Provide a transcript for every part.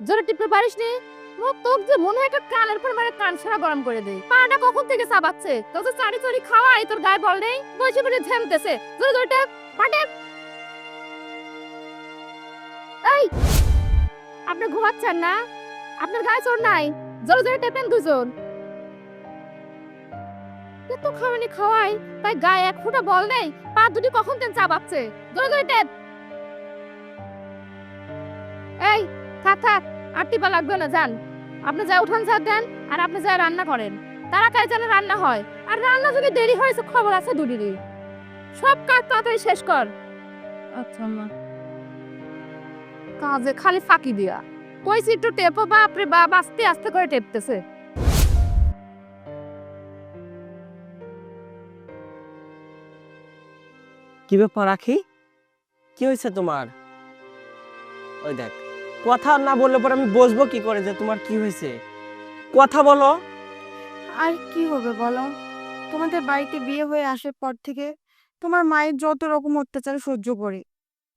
জোরে টিপতে পারিস নি? মুখ তোক যে মনে হয় একটা কানের পর মানে কান সারা গরম করে দেয়। পাটা কখন থেকে চাবাচ্ছে? তোর তো চারি চড়ি খাওয়াই তোর গায়ে বল নেই। বসে বসে ঝেমতেছে। জোরে জোরে টেপ, পাটে। এই, আপনি ঘুমাচ্ছেন না? আপনার গায়ে চোর নাই? জোরে জোরে টেপেন দুজন। এত খাওয়ানি খাওয়াই, তাই গায়ে এক ফোঁটা বল নেই। পা দুটি কখন তেন চাবাচ্ছে। জোরে জোরে টেপ। এই, থাক থাক, আর টিপা লাগবে না, যান। আপনি যা উঠান ঝাড় দেন, আর আপনি যা রান্না করেন। তারা কাজ জানে রান্না হয়, আর রান্না যদি দেরি হয়েছে খবর আছে দুদিনই। সব কাজ তাড়াতাড়ি শেষ কর। আচ্ছা মা। কাজে খালি ফাঁকি দিয়া। কইছি একটু টেপো, বাপরে বাপ, আস্তে আস্তে করে টেপতেছে। কি ব্যাপার আখি? কি হয়েছে তোমার? ওই দেখ, কথা না বললে পরে আমি বুঝবো কি করে যে তোমার কি হয়েছে? কথা বলো। আর কি হবে বলো? তোমাদের বাড়িতে বিয়ে হয়ে আসার পর থেকে তোমার মায়ের যত রকম অত্যাচার সহ্য করি।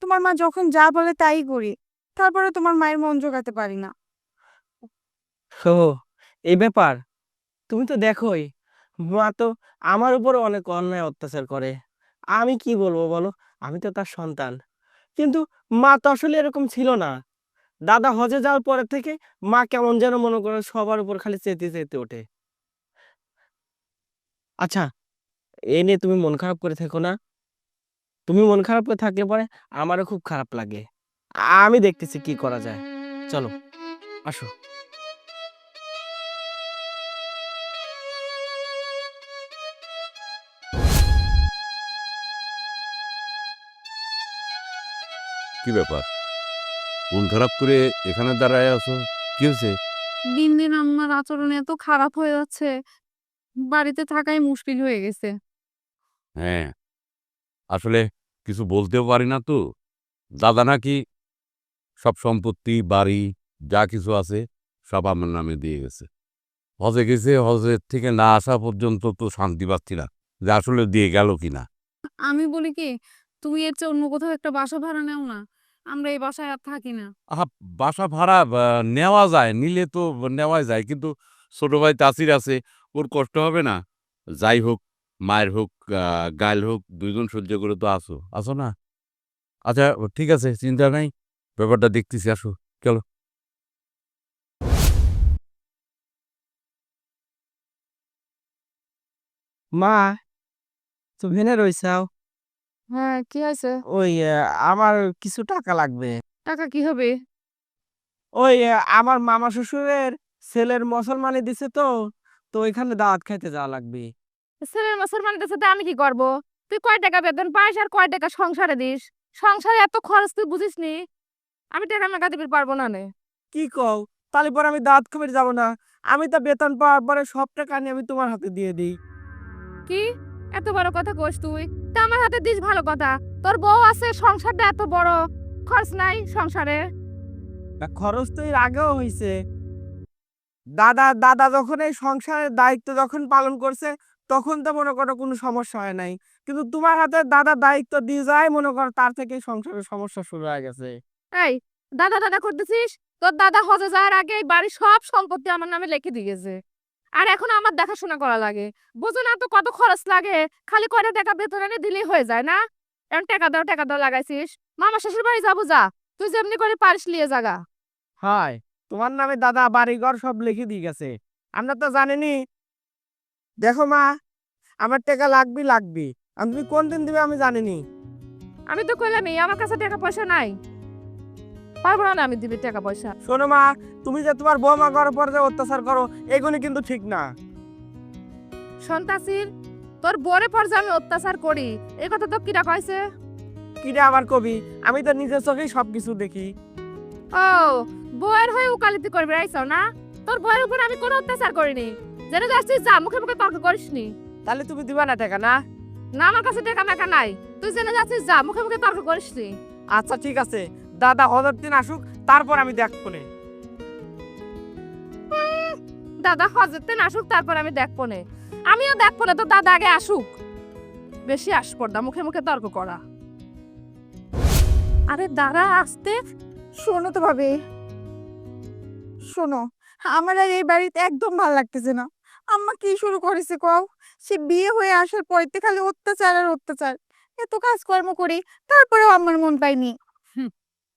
তোমার মা যখন যা বলে তাই করি, তারপরে তোমার মায়ের মন জোগাতে পারি না। ও, এই ব্যাপার। তুমি তো দেখোই, মা তো আমার উপর অনেক অন্যায় অত্যাচার করে। আমি কি বলবো বলো? আমি তো তার সন্তান। কিন্তু মা তো আসলে এরকম ছিল না। দাদা হজে যাওয়ার পরে থেকে মা কেমন যেন মনে করে সবার উপর খালি চেতে চেতে ওঠে। আচ্ছা, এ নিয়ে তুমি মন খারাপ করে থেকো না। তুমি মন খারাপ করে থাকলে পরে আমারও খুব খারাপ লাগে। আমি দেখতেছি কি করা যায়। চলো, আসো। কি ব্যাপার? মন খারাপ করে এখানে দাঁড়ায় আছো? কি হয়েছে? দিন দিন আমার আচরণ এত খারাপ হয়ে যাচ্ছে, বাড়িতে থাকাই মুশকিল হয়ে গেছে। হ্যাঁ, আসলে কিছু বলতেও পারি না তো। দাদা নাকি সব সম্পত্তি, বাড়ি যা কিছু আছে সব আমার নামে দিয়ে গেছে। হজে গেছে, হজের থেকে না আসা পর্যন্ত তো শান্তি পাচ্ছি না যে আসলে দিয়ে গেল কিনা। আমি বলি কি, তুমি এর চেয়ে অন্য কোথাও একটা বাসা ভাড়া নাও না, আমরা এই বাসায় আর থাকি না। আহা, বাসা ভাড়া নেওয়া যায়, নিলে তো নেওয়াই যায়, কিন্তু ছোট ভাই তাসির আছে, ওর কষ্ট হবে না? যাই হোক, মায়ের হোক গায়েল হোক, দুইজন সহ্য করে তো আসো আসো না। আচ্ছা, ঠিক আছে, চিন্তা নাই, ব্যাপারটা দেখতেছি, আসো, চলো। মা, তুমি এখানে রইছাও? হ্যাঁ, কি হয়েছে? ওই আমার কিছু টাকা লাগবে। টাকা কি হবে? ওই আমার মামা শ্বশুরের ছেলের মুসলমানি দিছে তো, তো ওইখানে দাওয়াত খাইতে যাওয়া লাগবে। ছেলের মুসলমানের সাথে আমি কি করব? তুই কয় টাকা বেতন পাস আর কয় টাকা সংসারে দিস? সংসারে এত খরচ তুই বুঝিস নি? আমি টাকা মেকা দিতে পারবো না নে। কি কও? তাহলে পরে আমি দাওয়াত খাইতে যাব না? আমি তো বেতন পাওয়ার পরে সব টাকা নিয়ে আমি তোমার হাতে দিয়ে দিই। কি এত বড় কথা কইস তুই? তা আমার হাতে দিস ভালো কথা। তোর বউ আছে, সংসারটা এত বড়, খরচ নাই সংসারে। খরচ তো এর আগেও হয়েছে। দাদা দাদা যখন এই সংসারের দায়িত্ব যখন পালন করছে, তখন তো মনে করো কোনো সমস্যা হয় নাই। কিন্তু তোমার হাতে দাদা দায়িত্ব দিয়ে যায়, মনে করো তার থেকে সংসারের সমস্যা শুরু হয়ে গেছে। এই, দাদা দাদা করতেছিস? তোর দাদা হজে যাওয়ার আগে এই বাড়ির সব সম্পত্তি আমার নামে লিখে দিয়ে গেছে। আর এখন আমার দেখাশোনা করা লাগে। বুঝো না তো কত খরচ লাগে? খালি কয়টা টাকা বেতন এনে দিলেই হয়ে যায় না? এখন টাকা দাও লাগাইছিস। মামা শ্বশুর বাড়ি যাবো, যা। তুই যেমনি করে পারিস লিয়ে জাগা। হয়, তোমার নামে দাদা বাড়িঘর সব লিখে দিয়ে গেছে। আমরা তো জানিনি। দেখো মা, আমার টাকা লাগবে লাগবে। আর তুমি কোন দিন দিবে আমি জানিনি। আমি তো কইলামই আমার কাছে টাকা পয়সা নাই। পারবো না আমি দিবি টাকা পয়সা। শোনো মা, তুমি যে তোমার বৌমা করার পর যে অত্যাচার করো, এগুলি কিন্তু ঠিক না। সন্তাসির, তোর বরে পর যে আমি অত্যাচার করি, এই কথা তো কিরা কইছে? কিরে আবার কবি? আমি তো নিজের চোখেই সবকিছু দেখি। ও, বউয়ের হয়ে উকালতি করবে আইছাও না? তোর বউয়ের উপর আমি কোনো অত্যাচার করিনি। জেনে যাচ্ছিস, যা, মুখে মুখে তর্ক করিসনি। তাহলে তুমি দিবা না টাকা না? না, আমার কাছে টাকা মেকা নাই। তুই জেনে যাচ্ছিস, যা, মুখে মুখে তর্ক করিসনি। আচ্ছা ঠিক আছে, দাদা হজের দিন আসুক, তারপর আমি দেখবো নে। দাদা হজের দিন আসুক, তারপর আমি দেখবো নে। আমিও দেখবো না, তো দাদা আগে আসুক। বেশি আসপর্দা, মুখে মুখে তর্ক করা। আরে দাঁড়া, আসতে শোনো তো ভাবে। শোনো, আমার আর এই বাড়িতে একদম ভালো লাগতেছে না। আম্মা কি শুরু করেছে কও? সে বিয়ে হয়ে আসার পর থেকে খালি অত্যাচার আর অত্যাচার। এত কাজকর্ম করি, তারপরেও আমার মন পাইনি।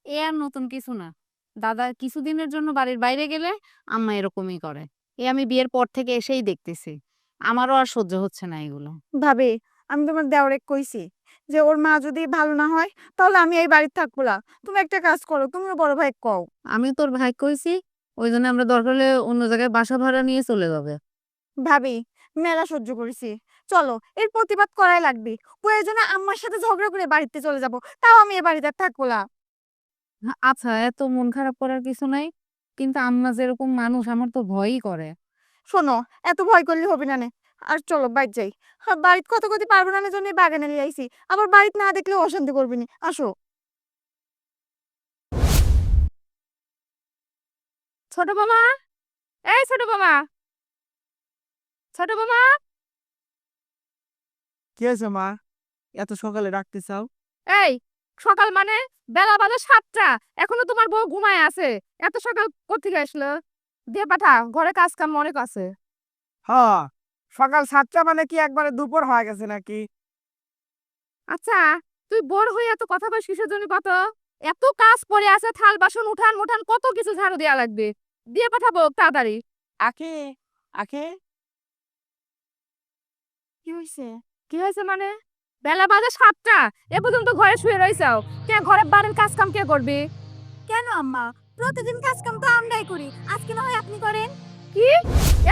এ আর নতুন কিছু না। দাদা কিছুদিনের জন্য বাড়ির বাইরে গেলে আম্মা এরকমই করে। এ আমি বিয়ের পর থেকে এসেই দেখতেছি। আমারও আর সহ্য হচ্ছে না এগুলো। ভাবে, আমি তোমার দেওরে কইছি যে ওর মা যদি ভালো না হয় তাহলে আমি এই বাড়িতে থাকবো না। তুমি একটা কাজ করো, তুমিও বড় ভাই কও। আমি তোর ভাই কইছি, ওই জন্য আমরা দরকার হলে অন্য জায়গায় বাসা ভাড়া নিয়ে চলে যাবে। ভাবি, মেলা সহ্য করেছি, চলো এর প্রতিবাদ করাই লাগবে। প্রয়োজনে আম্মার সাথে ঝগড়া করে বাড়িতে চলে যাব, তাও আমি এ বাড়িতে আর থাকবো না। আচ্ছা, এত মন খারাপ করার কিছু নাই, কিন্তু আম্মা যেরকম মানুষ আমার তো ভয়ই করে। শোনো, এত ভয় করলে হবে না নে। আর চলো বাইর যাই। বাড়িতে কত কত পারবো না জন্য এই বাগানে নিয়ে আইছি, আবার বাড়িতে না দেখলে অশান্তি করবি নি। আসো। ছোট বোমা, এই ছোট বোমা, ছোট বোমা। কি হয়েছে মা, এত সকালে ডাকতে চাও? এই সকাল মানে বেলা বাজে 7টা, এখনো তোমার বউ ঘুমায় আছে। এত সকাল কোত্থেকে আসলো? দিয়ে পাঠা, ঘরে কাজ কাম অনেক আছে। হ্যাঁ, সকাল 7টা মানে কি একবারে দুপুর হয়ে গেছে নাকি? আচ্ছা, তুই বোর হয়ে এত কথা কইস কিসের জন্য কত? এত কাজ পড়ে আছে, থাল বাসন উঠান মুঠান কত কিছু ঝাড়ু দেয়া লাগবে। দিয়ে পাঠাবো তাড়াতাড়ি। আখি, আখি, কি হয়েছে? কি হয়েছে মানে? বেলা বাজে 7টা, এ পর্যন্ত ঘরে শুয়ে রইছাও। কে ঘরে বাড়ির কাজ কাম কে করবে? কেন আম্মা? প্রতিদিন কাজ কাম তো আমরাই করি, আজকে না হয় আপনি করেন। কি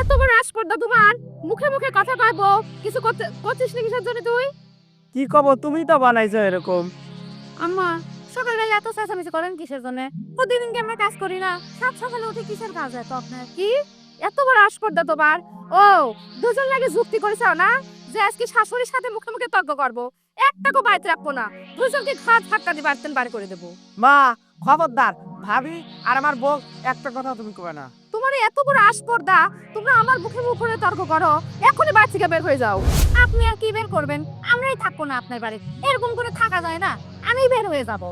এত বড় আসপর্দা তোমার? মুখে মুখে কথা কইবো, কিছু করতে করছিস না কিসের জন্য তুই? কি কব, তুমি তো বানাইছো এরকম। আম্মা, সকালবেলা এত চেঁচামেচি করেন কিসের জন্য? প্রতিদিন কি আমরা কাজ করি না? সাত সকালে উঠে কিসের কাজ এত আপনার? কি এত বড় আসপর্দা তোমার? ও, দুজন লাগে যুক্তি করেছাও না যে আজকে শাশুড়ির সাথে মুখে মুখে তর্ক করবো, একটাকও বাইতে রাখবো না, দুজনকে ঘাট ধাক্কা দিয়ে বাড়তেন বাড়ি করে দেবো। মা খবরদার, ভাবি আর আমার বউ একটা কথা তুমি কবে না। তোমার এত বড় আসপর্দা, তোমরা আমার মুখে মুখ করে তর্ক করো, এখনই বাড়ি থেকে বের হয়ে যাও। আপনি আর কি বের করবেন? আমরাই থাকবো না আপনার বাড়ি, এরকম করে থাকা যায় না। আমি বের হয়ে যাব।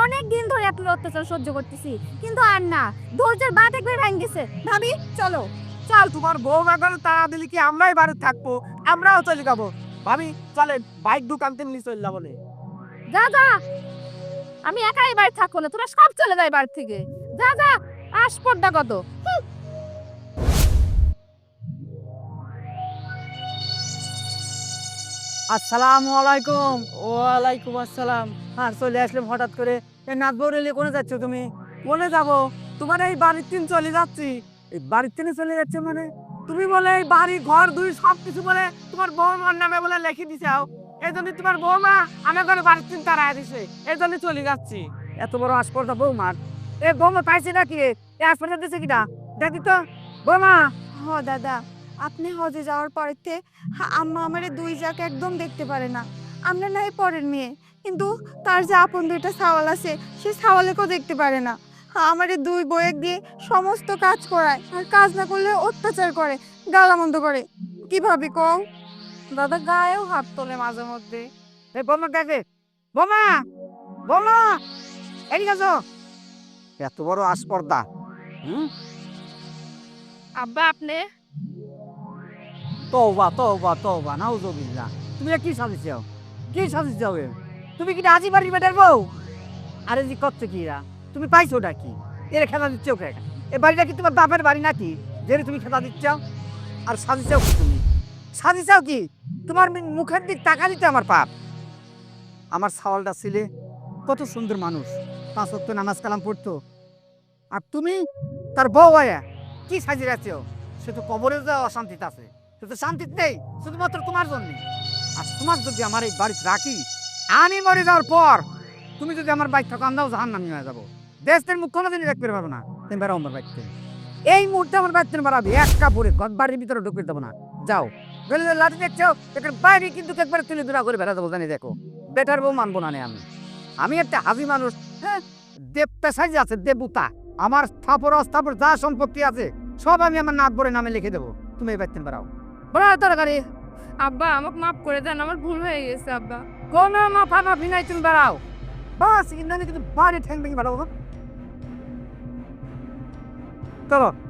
অনেক দিন ধরে এত অত্যাচার সহ্য করতেছি, কিন্তু আর না, ধৈর্যের বাঁধ একবার ভেঙে গেছে। ভাবি চলো। চল, তোমার বউ এখন তারা দিলে কি আমরাই বাড়ি থাকবো? আমরাও চলে যাবো। ভাবি চলে, বাইক দোকান তেমনি চলে যাবো। যা যা, আমি একাই বাড়ি থাকবো না, তোরা সব চলে যায় বাড়ি থেকে। যা যা, আসপর্দা কত। আসসালামু আলাইকুম। ওয়ালাইকুম আসসালাম। আর চলে আসলাম হঠাৎ করে। নাচ বৌরেলে কোনে যাচ্ছ তুমি? বলে যাবো, তোমার এই বাড়ির তিন চলে যাচ্ছি। এই বাড়ির থেকে চলে যাচ্ছে মানে? তুমি বলে এই বাড়ি ঘর দুই সবকিছু বলে তোমার বৌমার নামে বলে লিখে দিছাও। এই জন্য তোমার বৌমা আমার ঘরে বাড়ির তিন তারাই দিছে, এই জন্য চলে যাচ্ছি। এত বড় আসপর্দা বৌমার? এ বৌমা পাইছে নাকি? এ আসপর্দা দিছে কিনা দেখি তো। বৌমা, হ দাদা, আপনি হজে যাওয়ার পরেতে আম্মা আমারে দুই জায়গা একদম দেখতে পারে না। আমরা নাই পরের মেয়ে, কিন্তু তার যে আপন দুইটা ছাওয়াল আছে, সে ছাওয়ালেকেও দেখতে পারে না। আমারে দুই বইয়ের দিয়ে সমস্ত কাজ করায়, আর কাজ না করলে অত্যাচার করে, গালামন্দ করে। কিভাবে কও? দাদা গায়েও হাত তোলে মাঝে মধ্যে। এই বৌমা গেছে। বৌমা, বৌমা, এদিকে আসো। এত বড় আসপর্দা। আব্বা আপনি? তওবা তওবা তওবা, নাউজুবিল্লাহ। তুমি কি সাজিছো? কি সাজিছো? তুমি কি আজি বাড়ির বেটার বউ? আরে জি করতে কিরা? তুমি পাইছোটা কি? এর খেলা দিচ্ছ কে? এ বাড়িটা কি তোমার বাপের বাড়ি নাকি যে তুমি খেলা দিচ্ছ? আর সাজিছো কি তুমি? সাজিছো কি? তোমার মুখের দিক টাকা দিতে আমার পাপ। আমার ছাওয়ালটা ছিলে কত সুন্দর মানুষ, 5 ওয়াক্ত নামাজ কালাম পড়তো, আর তুমি তার বউ আয়া কি সাজিয়ে আছো? সে তো কবরে যাওয়া অশান্তিতে আছে, সে তো শান্তিতে নেই, শুধুমাত্র তোমার জন্য। আর তোমার যদি আমার এই বাড়িতে রাখি, আমি মরে যাওয়ার পর তুমি যদি আমার বাইক থাকো, আমরাও জাহান্নামী হয়ে যাবো। দেশের মুখ কোনো দিনই দেখতে পারবো না। তুমি বেরো আমার বাইক থেকে। এই মুহূর্তে আমার বাইক থেকে বেরাবি, এক কাপড়ে বাড়ির ভিতরে ঢুকে দেবো না। যাও। গেলে লাঠি দেখছো, এখানে বাইরে কিন্তু একবারে তুলে দূরা করে বেড়া দেবো, জানি দেখো। বেটার বউ মানবো না আমি একটা হাজি মানুষ। হ্যাঁ, দেব পেশাই যে আছে, দেবতা। আমার স্থাপর অস্থাপর যা সম্পত্তি আছে সব আমি আমার নাক বরে নামে লিখে দেবো। তুমি এই বাইতে বেড়াও। বড় তরকারি। আব্বা আমাকে মাফ করে দেন, আমার ভুল হয়ে গেছে আব্বা। কোনো মাফামাফি নাই, তুমি বেড়াও। বাস ইন্দানি কিন্তু বাড়ি ঠ্যাং ভেঙে বেড়াবো। চলো